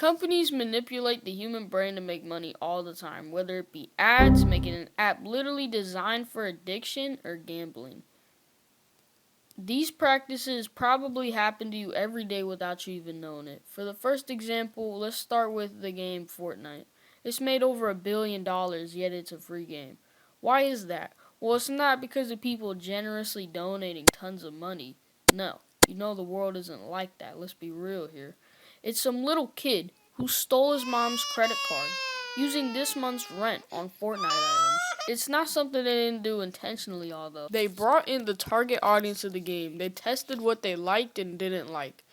Companies manipulate the human brain to make money all the time, whether it be ads, making an app literally designed for addiction, or gambling. These practices probably happen to you every day without you even knowing it. For the first example, let's start with the game Fortnite. It's made over $1 billion, yet it's a free game. Why is that? Well, it's not because of people generously donating tons of money. No, the world isn't like that. Let's be real here. It's some little kid who stole his mom's credit card using this month's rent on Fortnite items. It's not something they didn't do intentionally, although. They brought in the target audience of the game. They tested what they liked and didn't like.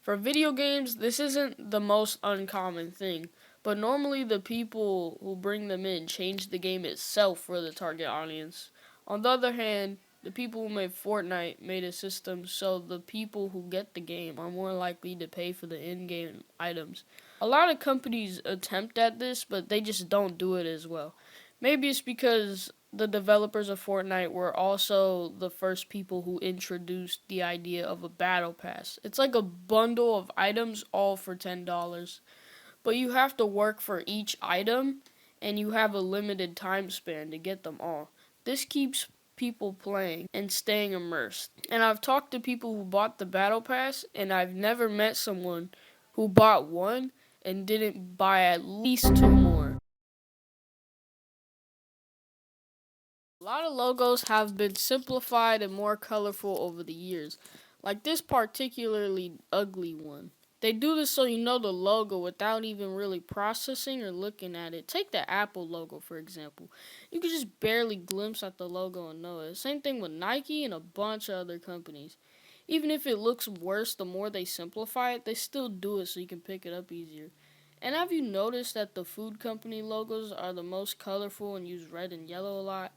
For video games, this isn't the most uncommon thing, but normally the people who bring them in change the game itself for the target audience. On the other hand, the people who made Fortnite made a system so the people who get the game are more likely to pay for the in-game items. A lot of companies attempt at this, but they just don't do it as well. Maybe it's because the developers of Fortnite were also the first people who introduced the idea of a battle pass. It's like a bundle of items all for $10, but you have to work for each item and you have a limited time span to get them all. This keeps people playing and staying immersed. And I've talked to people who bought the battle pass, and I've never met someone who bought one and didn't buy at least two more. A lot of logos have been simplified and more colorful over the years, like this particularly ugly one. They do this so you know the logo without even really processing or looking at it. Take the Apple logo, for example. You can just barely glimpse at the logo and know it. Same thing with Nike and a bunch of other companies. Even if it looks worse, the more they simplify it, they still do it so you can pick it up easier. And have you noticed that the food company logos are the most colorful and use red and yellow a lot?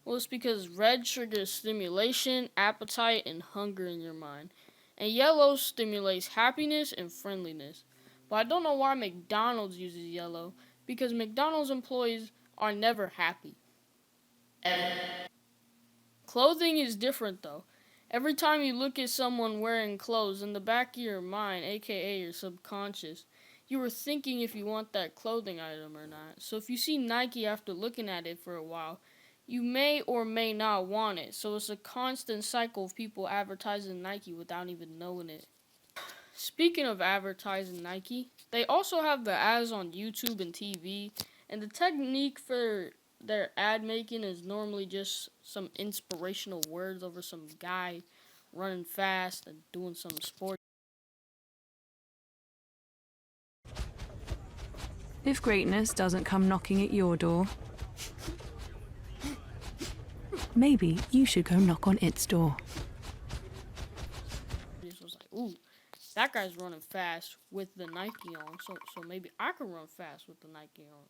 Well, it's because red triggers stimulation, appetite, and hunger in your mind. And yellow stimulates happiness and friendliness. But I don't know why McDonald's uses yellow, because McDonald's employees are never happy. Ever. Clothing is different though. Every time you look at someone wearing clothes, in the back of your mind, aka your subconscious, you were thinking if you want that clothing item or not. So if you see Nike after looking at it for a while, you may or may not want it. So it's a constant cycle of people advertising Nike without even knowing it. Speaking of advertising Nike, they also have the ads on YouTube and TV, and the technique for their ad making is normally just some inspirational words over some guy running fast and doing some sport. If greatness doesn't come knocking at your door, maybe you should go knock on its door. It was like, ooh, that guy's running fast with the Nike on, so maybe I can run fast with the Nike on.